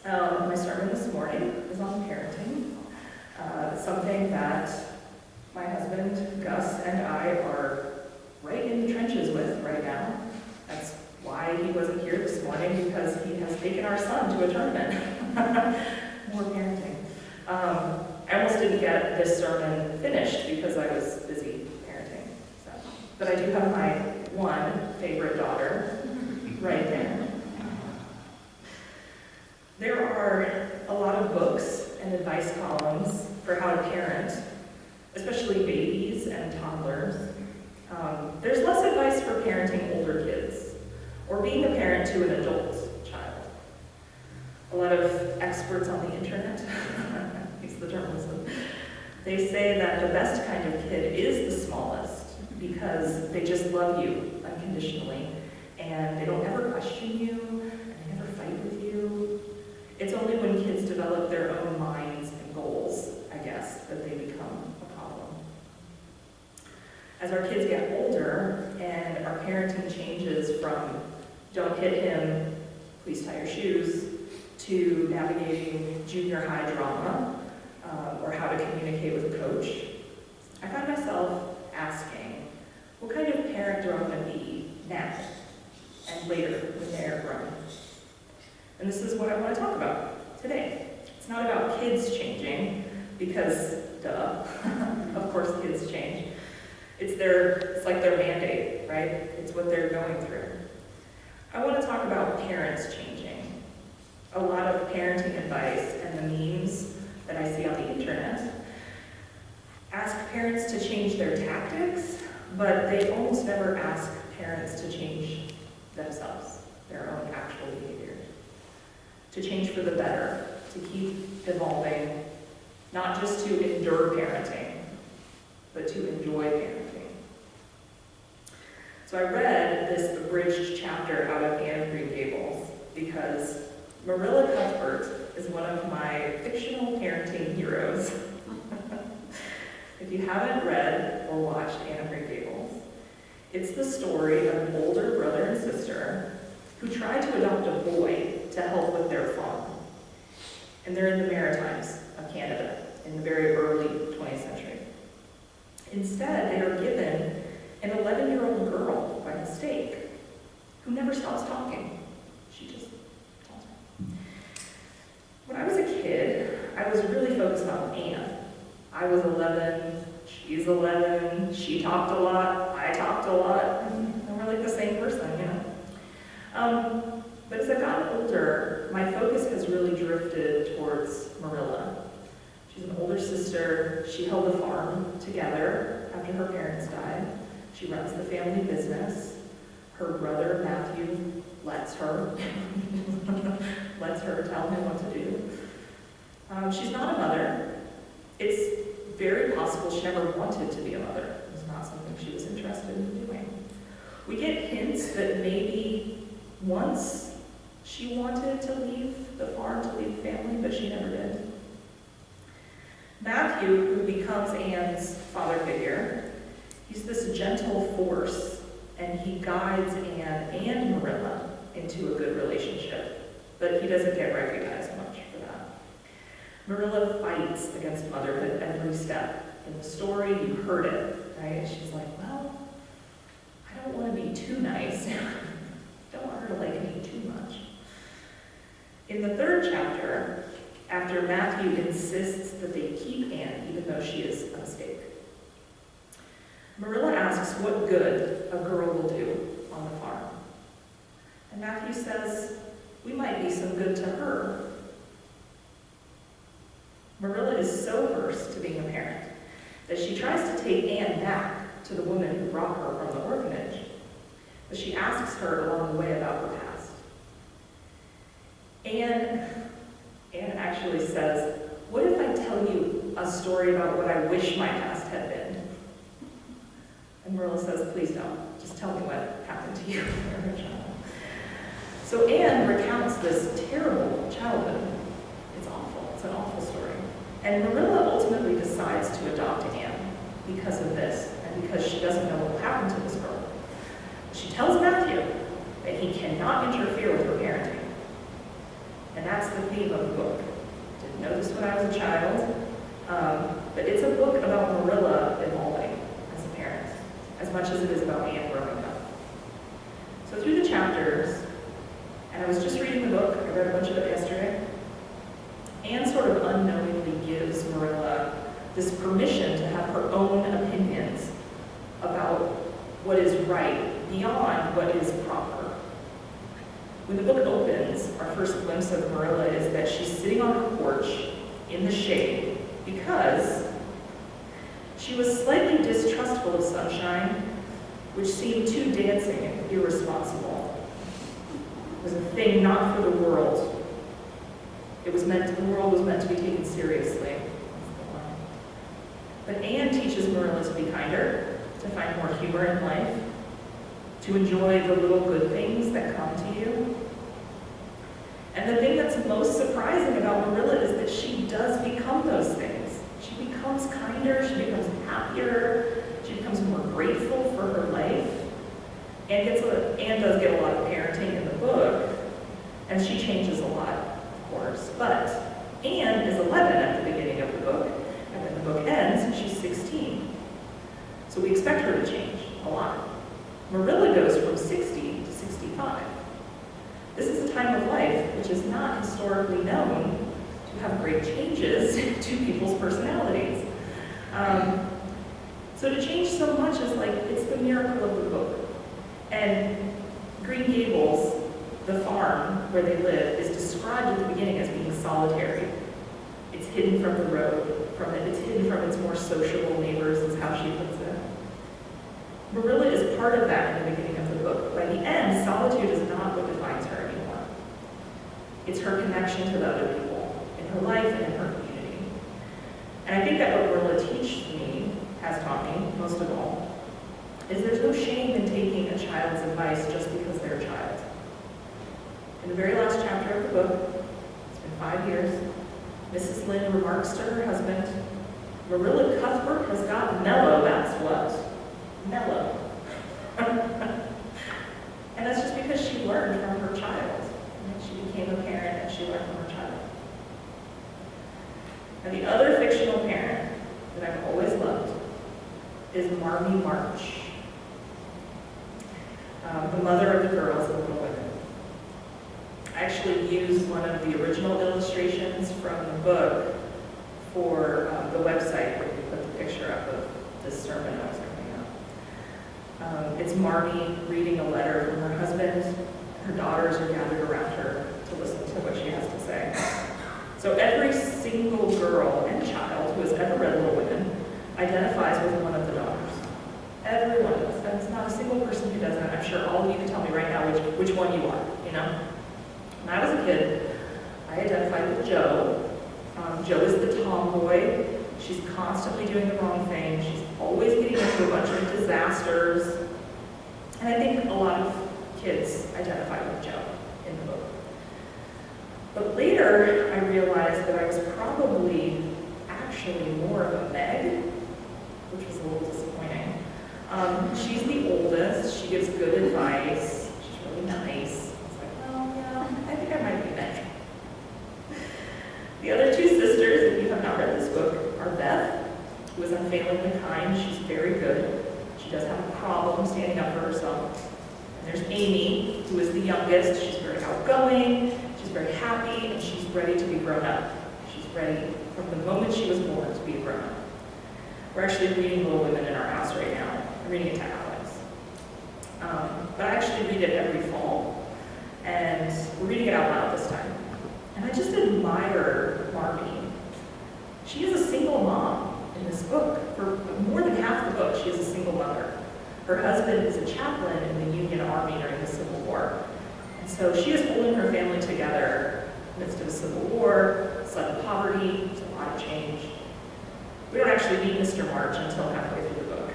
My sermon this morning is on parenting, something that my husband, Gus, and I are right in the trenches with right now. That's why he wasn't here this morning, because he has taken our son to a tournament. More parenting. I almost didn't get this sermon finished because I was busy parenting. So. But I do have my one favorite daughter right there. There are a lot of books and advice columns for how to parent, especially babies and toddlers. There's less advice for parenting older kids, or being a parent to an adult child. A lot of experts on the internet, use the journalism, they say that the best kind of kid is the smallest because they just love you unconditionally, and they don't ever question you, and they never fight with you. It's only when kids develop their own minds and goals, I guess, that they become a problem. As our kids get older and our parenting changes from don't hit him, please tie your shoes, to navigating junior high drama, or how to communicate with a coach, I find myself asking, what kind of parent do I want to be now and later when they're grown? And this is what I want to talk about today. It's not about kids changing, because, duh, of course kids change. It's like their mandate, right? It's what they're going through. I want to talk about parents changing. A lot of parenting advice and the memes that I see on the internet ask parents to change their tactics, but they almost never ask parents to change themselves, their own actual behaviors. To change for the better, to keep evolving, not just to endure parenting, but to enjoy parenting. So I read this abridged chapter out of Anne of Green Gables because Marilla Cuthbert is one of my fictional parenting heroes. If you haven't read or watched Anne of Green Gables, it's the story of an older brother and sister who tried to adopt a boy to help with their farm. And they're in the Maritimes of Canada in the very early 20th century. Instead, they are given an 11-year-old girl by mistake who never stops talking. She just talks. When I was a kid, I was really focused on Anne. I was 11, she's 11, she talked a lot, I talked a lot, and we're like the same person, you know? But as I've gotten older, my focus has really drifted towards Marilla. She's an older sister. She held the farm together after her parents died. She runs the family business. Her brother, Matthew, lets her tell him what to do. She's not a mother. It's very possible she never wanted to be a mother. It was not something she was interested in doing. We get hints that maybe once she wanted to leave the farm, to leave the family, but she never did. Matthew, who becomes Anne's father figure, he's this gentle force, and he guides Anne and Marilla into a good relationship, but he doesn't get recognized much for that. Marilla fights against motherhood every step. In the story, you heard it, right? She's like, well, I don't want to be too nice. I don't want her to like me too much. In the third chapter, after Matthew insists that they keep Anne, even though she is a mistake, Marilla asks what good a girl will do on the farm. And Matthew says, we might be some good to her. Marilla is so versed to being a parent that she tries to take Anne back to the woman who brought her from the orphanage. But she asks her along the way about her past. Anne actually says, what if I tell you a story about what I wish my past had been? And Marilla says, please don't. Just tell me what happened to you when you were a child. So Anne recounts this terrible childhood. It's awful. It's an awful story. And Marilla ultimately decides to adopt Anne because of this, and because she doesn't know what will happen to this girl. She tells Matthew that he cannot interfere with her parenting. And And that's the theme of the book. Didn't know this when I was a child, but it's a book about Marilla evolving as a parent, as much as it is about Anne growing up. So through the chapters, and I was just reading the book, I read a bunch of it yesterday, Anne sort of unknowingly gives Marilla this permission to have her own opinions about what is right beyond what is proper. When the book opens, our first glimpse of Marilla is that she's sitting on her porch in the shade because she was slightly distrustful of sunshine, which seemed too dancing and irresponsible. It was a thing not for the world. The world was meant to be taken seriously. But Anne teaches Marilla to be kinder, to find more humor in life, to enjoy the little good things that come to you. And the thing that's most surprising about Marilla is that she does become those things. She becomes kinder, she becomes happier, she becomes more grateful for her life. Anne does get a lot of parenting in the book, and she changes a lot, of course. But Anne is 11 at the beginning of the book, and when the book ends, she's 16. So we expect her to change a lot. Marilla goes from 60 to 65. This is a time of life which is not historically known to have great changes to people's personalities. So to change so much is like, it's the miracle of the book. And Green Gables, the farm where they live, is described at the beginning as being solitary. It's hidden from the road, it's hidden from its more sociable neighbors, is how she puts it. Marilla is part of that in the beginning of the book. By the end, solitude is not what defines her anymore. It's her connection to the other people in her life and in her community. And I think that what Marilla has taught me, most of all, is there's no shame in taking a child's advice just because they're a child. In the very last chapter of the book, it's been 5 years, Mrs. Lynde remarks to her husband, "Marilla Cuthbert has got mellow, that's what. Mellow." And that's just because she learned from her child. She became a parent and she learned from her child. And the other fictional parent that I've always loved is Marmee March, the mother of the girls in Little Women. I actually used one of the original illustrations from the book for the website where we put the picture up of this sermon I was coming up. It's Marmee reading a letter from her husband. Her daughters are gathered around her to listen to what she has to say. So every single girl and child who has ever read Little Women identifies with one of the daughters. Everyone does. There's not a single person who doesn't. I'm sure all of you can tell me right now which one you are, you know? When I was a kid, I identified with Jo. Jo is the tomboy. She's constantly doing the wrong thing. She's always getting into a bunch of disasters. And I think a lot of kids identify with Jo in the book. But later, I realized that I was probably actually more of a Meg, which was a little disappointing. She's the oldest. She gives good advice. She's really nice. I was like, oh, yeah, I think I might be Meg. The other two sisters, if you have not read this book, are Beth, who is unfailingly kind. She's very good. She does have a problem standing up for herself. And there's Amy, who is the youngest. She's very outgoing. She's very happy, and she's ready to be grown up. She's ready from the moment she was born to be a grown up. We're actually reading Little Women in our house right now. I'm reading it to Alex. But I actually read it every fall, and we're reading it out loud this time. And I just admire Marmee. She is a single mom in this book. For more than half the book, she is a single mother. Her husband is a chaplain in the Union Army during the Civil War. And so she is holding her family together in the midst of a Civil War, sudden poverty, there's a lot of change. We don't actually meet Mr. March until halfway through the book.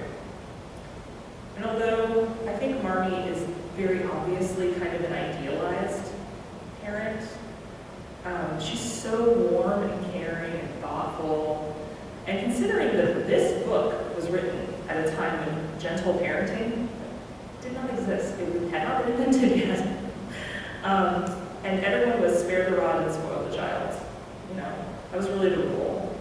And although I think Marmee is very obviously kind of an idealized parent, she's so warm and caring and thoughtful. And considering that this book was written at a time when gentle parenting did not exist, it had not been invented yet. And everyone was spare the rod and spoil was really the rule.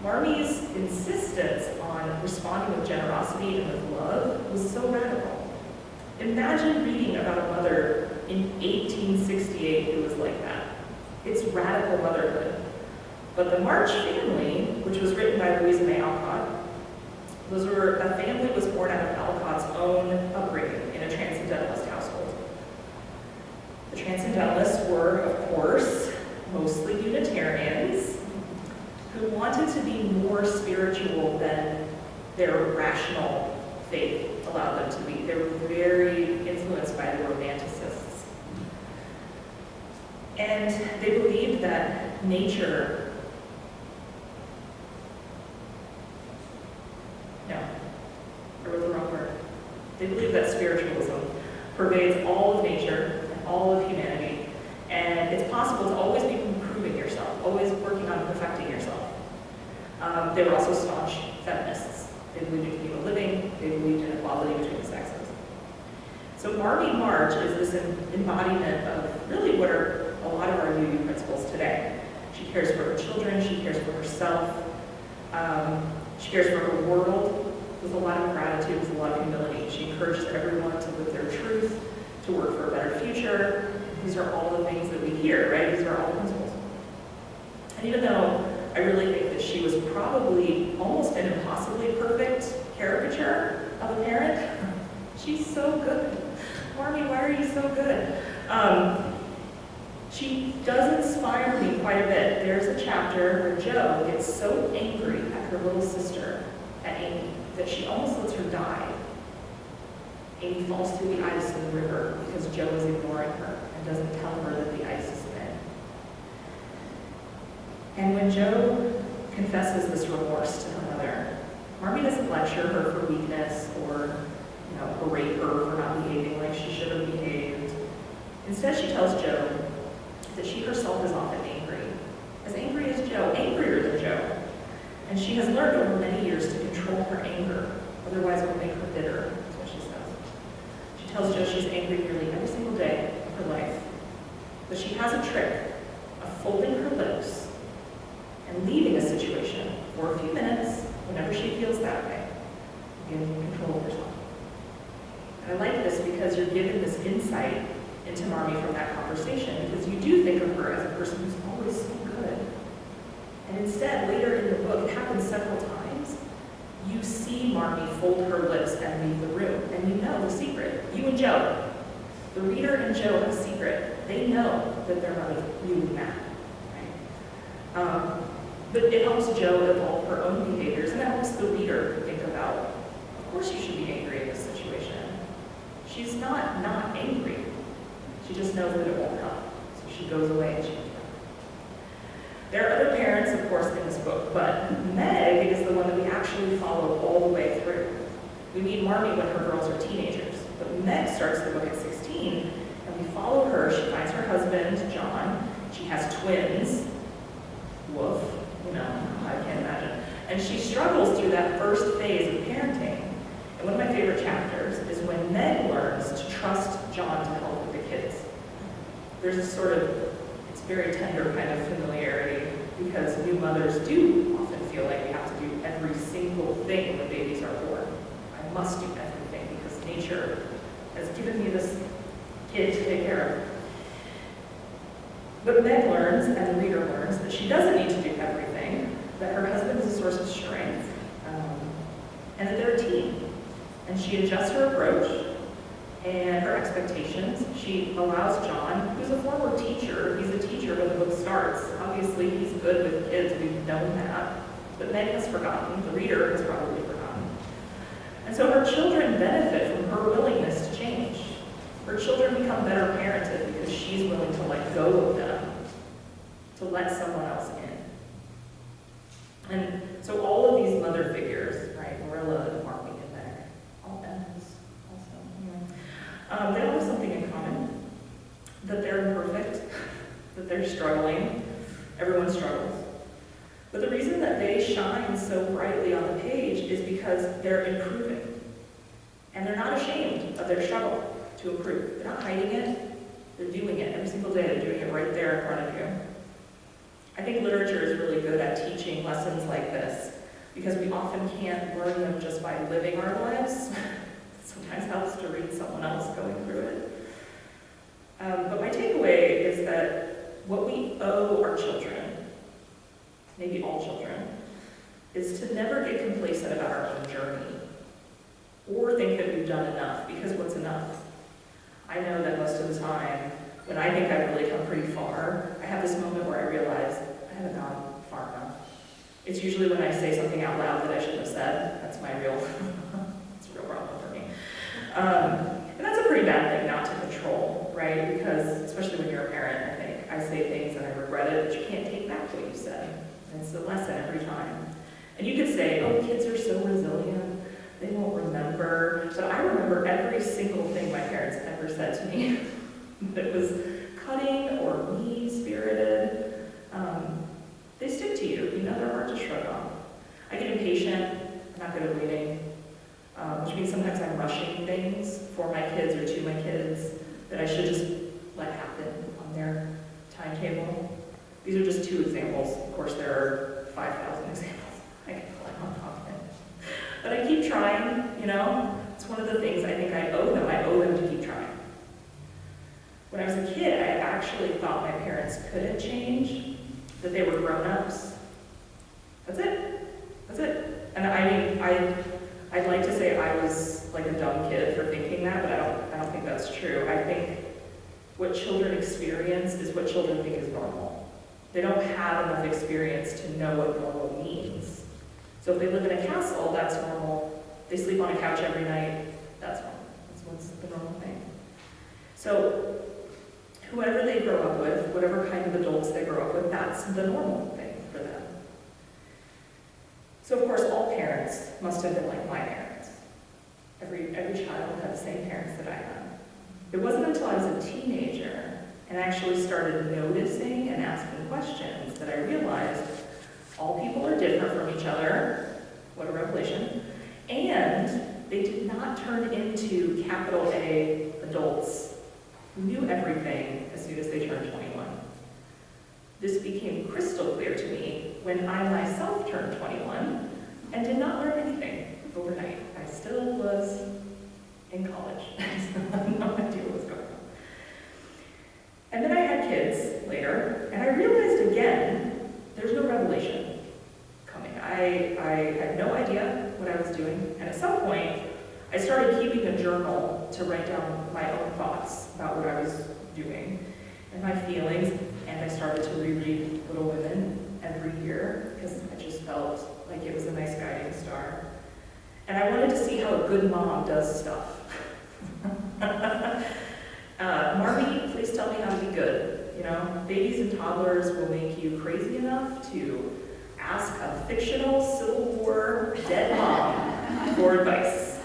Marmie's insistence on responding with generosity and with love was so radical. Imagine reading about a mother in 1868 who was like that. It's radical motherhood. But the March family, which was written by Louisa May Alcott, a family was born out of Alcott's own upbringing in a transcendentalist household. The transcendentalists were, of course, mostly Unitarians who wanted to be more spiritual than their rational faith allowed them to be. They were very influenced by the Romanticists. And they believed that nature, I wrote the wrong word. They believe that spiritualism pervades all of nature and all of humanity, and it's possible to always be improving yourself, always working on perfecting yourself. They were also staunch feminists. They believed in human living, they believed in equality between the sexes. So Marmie March is this embodiment of really what are a lot of our UU principles today. She cares for her children, she cares for herself, she cares for her world with a lot of gratitude, with a lot of humility. She encourages everyone to live their truth, to work for a better future. These are all the things that we hear, right? These are all principles. And even though I really think that she was probably almost an impossibly perfect caricature of a parent, she's so good. Marmie, why are you so good? She does inspire me quite a bit. There's a chapter where Jo gets so angry at her little sister, at Amy, that she almost lets her die. Amy falls through the ice in the river because Jo is ignoring her and doesn't tell her that the ice is thin. And when Jo confesses this remorse to her mother, Marmie doesn't lecture her for weakness or berate her for not behaving like she should have behaved. Instead, she tells Jo that she herself is often angry as Jo, angrier than Jo. And she has learned over many years to control her anger, otherwise it will make her bitter, is what she says. She tells Jo she's angry nearly every single day of her life, but she has a trick of folding her lips and leaving a situation for a few minutes whenever she feels that way, gaining control of herself. And I like this because you're given this insight into Marmie from that conversation, because you do think of her as a person who's always so good. And instead, later in the book, it happens several times, you see Marmie fold her lips and leave the room, and you know the secret. You and Jo, the reader and Jo have a secret. They know that their mother's really mad, right? But it helps Jo evolve her own behaviors, and it helps the reader think about, of course you should be angry in this situation. She's not angry. She just knows that it won't help. So she goes away and she comes back. There are other parents, of course, in this book, but Meg is the one that we actually follow all the way through. We meet Marmie when her girls are teenagers, but Meg starts the book at 16, and we follow her. She finds her husband, John. She has twins. Woof, I can't imagine. And she struggles through that first phase of parenting. And one of my favorite chapters is when Meg learns to trust John to help with the kids. There's a sort of, it's very tender kind of familiarity, because new mothers do often feel like we have to do every single thing when babies are born. I must do everything because nature has given me this kid to take care of. But Meg learns, and the reader learns, that she doesn't need to do everything, that her husband is a source of strength, and that they're a team. And she adjusts her approach and her expectations. She allows John, who's a former teacher, he's a teacher when the book starts. Obviously, he's good with kids, we've known that. But Meg has forgotten, the reader has probably forgotten. And so her children benefit from her willingness to change. Her children become better parented because she's willing to let go of them, to let someone else in. And so all of these mother figures, right, Marilla and Marmie and Meg, all M's also, they all have something in common, that they're imperfect, that they're struggling. Everyone struggles. But the reason that they shine so brightly on the page is because they're improving. And they're not ashamed of their struggle to improve. They're not hiding it. They're doing it every single day. They're doing it right there in front of you. I think literature is really good at at teaching lessons like this, because we often can't learn them just by living our lives. Sometimes helps to read someone else going through it. But my takeaway is that what we owe our children, maybe all children, is to never get complacent about our own journey or think that we've done enough, because what's enough? I know that most of the time, when I think I've really come pretty far, I have this moment where I realize I haven't gone far enough. It's usually when I say something out loud that I shouldn't have said. That's my real, it's a real problem for me. And that's a pretty bad thing not to control, right? Because, especially when you're a parent, I think, I say things and I regret it, but you can't take back what you said. And it's a lesson every time. And you could say, oh, kids are so resilient, they won't remember. But I remember every single thing my parents ever said to me that was cutting or mean-spirited. They stick to you. You know, they're hard to shrug off. I get impatient. I'm not good at waiting, which means sometimes I'm rushing things for my kids or to my kids that I should just let happen on their timetable. These are just 2 examples. Of course, there are 5,000 examples I can pull on top of it. But I keep trying, you know? It's one of the things I think I owe them. I owe them to keep trying. When I was a kid, I actually thought my parents couldn't change, that they were grown-ups. That's it. That's it. And I mean, I'd like to say I was like a dumb kid for thinking that, but I don't think that's true. I think what children experience is what children think is normal. They don't have enough experience to know what normal means. So if they live in a castle, that's normal. They sleep on a couch every night, that's normal. That's what's the normal thing. So whoever they grow up with, whatever kind of adults they grow up with, that's the normal thing for them. So of course, all parents must have been like my parents. Every child had the same parents that I had. It wasn't until I was a teenager and actually started noticing and asking questions that I realized all people are different from each other. What a revelation. And they did not turn into capital A adults who knew everything as soon as they turned 21. This became crystal clear to me when I myself turned 21 and did not learn anything overnight. I still was in college. I had no idea what was going on. And then I had kids later, and I realized again, there's no revelation coming. I had no idea what I was doing, and at some point, I started keeping a journal to write down my own thoughts about what I was doing and my feelings, and I started to reread Little Women every year because I just felt like it was a nice guiding star. And I wanted to see how a good mom does stuff. Marmy, please tell me how to be good. You know, babies and toddlers will make you crazy enough to ask a fictional Civil War dead mom for advice.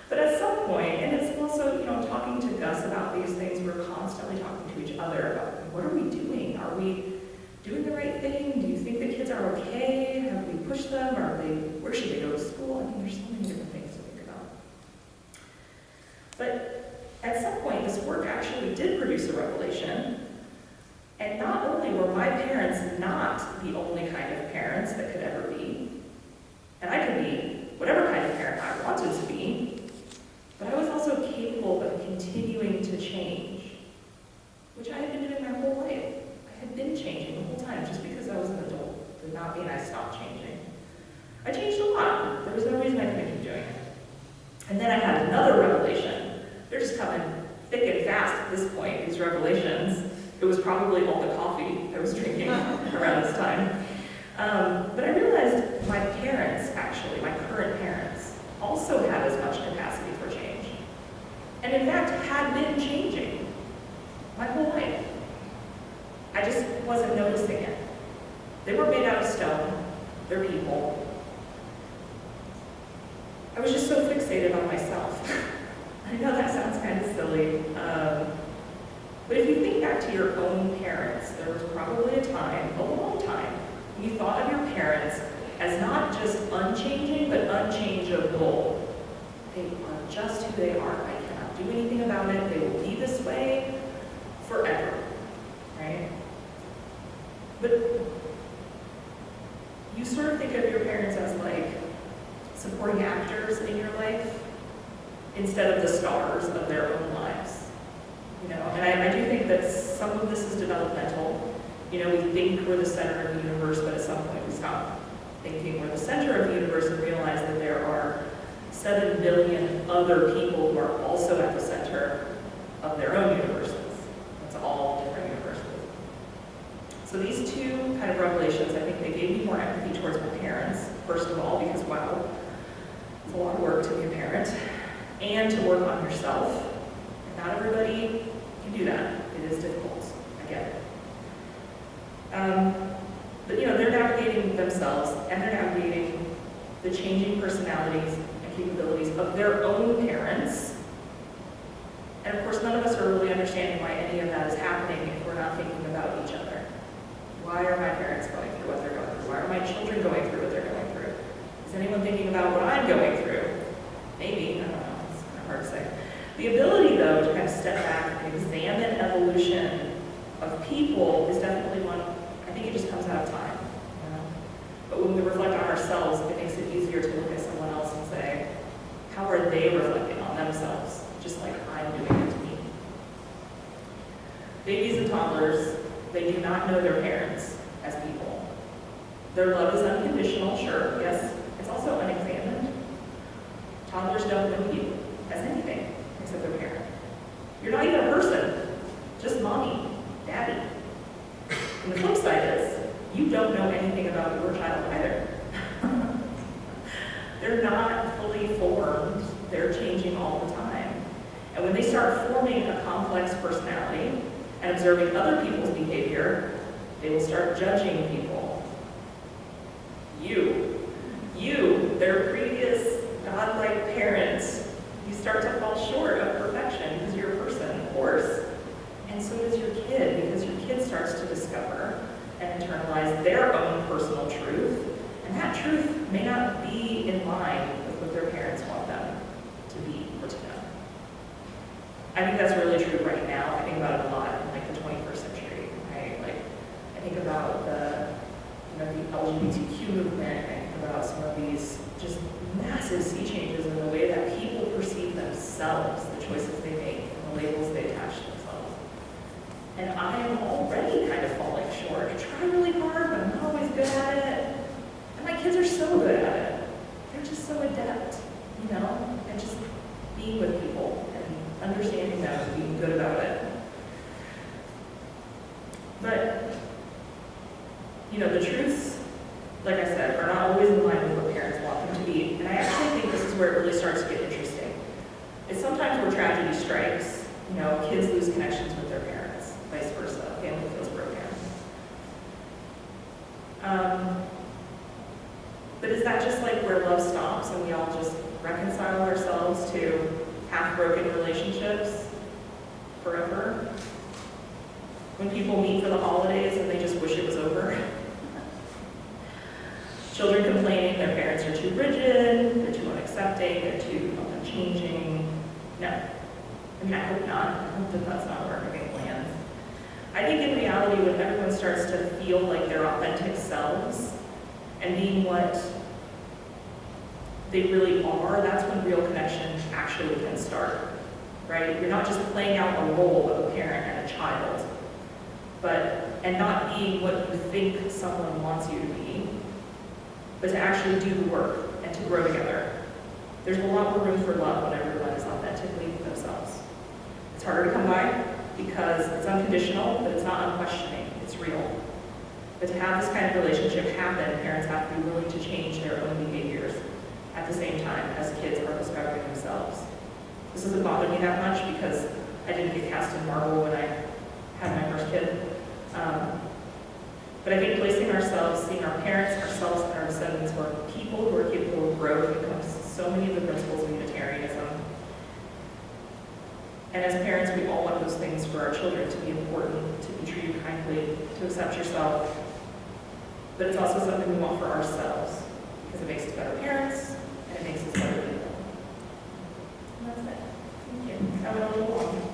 But at some point, and it's also, you know, talking to Gus about these things, we're constantly talking to each other about what are we doing? Are we doing the right thing? Do you think the kids are okay? Have we pushed them? Where should they go to school? I mean, there's so many different things to think about. But at some point, this work actually did produce a revelation. And not only were my parents not the only kind of parents that could ever be, and I could be whatever kind of parent I wanted to be, but I was also capable of continuing to change, which I had been doing my whole life. I had been changing the whole time. Just because I was an adult did not mean I stopped changing. I changed a lot. There was no reason I couldn't keep doing it. And then I had another revelation. They're just coming thick and fast at this point, these revelations. It was probably all the coffee I was drinking around this time. But I realized my parents, actually, my current parents, also had as much capacity for change. And in fact, had been changing my whole life. I just wasn't noticing it. They were made out of stone. They're people. I was just so fixated on myself. I know that sounds kind of silly. But if you think back to your own parents, there was probably a time, a long time, when you thought of your parents as not just unchanging, but unchangeable. They are just who they are. I cannot do anything about it. They will be this way forever, right? But you sort of think of your parents as like supporting actors in your life instead of the stars of their own lives. You know, and I do think that some of this is developmental. You know, we think we're the center of the universe, but at some point we stop thinking we're the center of the universe and realize that there are 7 billion other people who are also at the center of their own universes. It's all different universes. So these two kind of revelations, I think they gave me more empathy towards my parents, first of all, because wow, it's a lot of work to be a parent, and to work on yourself. And not everybody can do that. It is difficult, I get it. But you know, they're navigating themselves, and they're navigating the changing personalities and capabilities of their own parents. And of course, none of us are really understanding why any of that is happening if we're not thinking about each other. Why are my parents going through what they're going through? Why are my children going through what they're going through? Is anyone thinking about what I'm going through? Maybe, I don't know, it's kind of hard to say. The ability, though, to kind of step back and examine evolution of people is definitely one, I think it just comes out of time. You know? But when we reflect on ourselves, it makes it easier to look at someone else and say, how are they reflecting on themselves, just like I'm doing it to me? Babies and toddlers, they do not know their parents as people. Their love is unconditional, sure, yes. It's also unexamined. Toddlers don't know you as anything except their parent. You're not even a person, just mommy, daddy. And the flip side is, you don't know anything about your child either. They're not fully formed, they're changing all the time. And when they start forming a complex personality and observing other people's behavior, they will start judging people. You, their previous godlike parents, you start to fall short of perfection because you're a person, of course. And so does your kid, because your kid starts to discover and internalize their own personal truth. And that truth may not be in line with what their parents want them to be or to know. I think that's really true right now. I think about it a lot in like the 21st century, right? Like, I think about the LGBTQ movement. I think about some of these just massive sea changes in the way that people perceive themselves, the choices they make, and the labels they attach to themselves. And I am already kind of falling short. I try really hard, but I'm not always good at it. And my kids are so good at it. They're just so adept, you know, and just being with people and understanding them and being good about it. But, you know, the truths, like I said, are not always in line with what parents want them to be. And I actually think this is where it really starts to get interesting. It's sometimes where tragedy strikes. You know, kids lose connections with their parents, vice versa. Family feels broken. But is that just like where love stops and we all just reconcile ourselves to half-broken relationships forever? When people meet for the holidays and they just wish it was over? Children complaining their parents are too rigid, they're too unaccepting, they're too unchanging. No. I mean, I hope not. I hope that that's not where we're getting plans. I think in reality, when everyone starts to feel like their authentic selves and being what they really are, that's when real connection actually can start, right? You're not just playing out a role of a parent and a child, and not being what you think someone wants you to be, but to actually do the work and to grow together. There's a lot more room for love when everyone is authentically themselves. It's harder to come by because it's unconditional, but it's not unquestioning, it's real. But to have this kind of relationship happen, parents have to be willing to change their own behaviors at the same time as kids are discovering themselves. This doesn't bother me that much because I didn't get cast in Marvel when I had my first kid. But I think placing ourselves, seeing our parents, ourselves, and our descendants who are people who are capable of growth becomes so many of the principles of Unitarianism. And as parents, we all want those things for our children to be important, to be treated kindly, to accept yourself. But it's also something we want for ourselves because it makes us better parents and it makes us better people. And that's it. Thank you. That went a little long.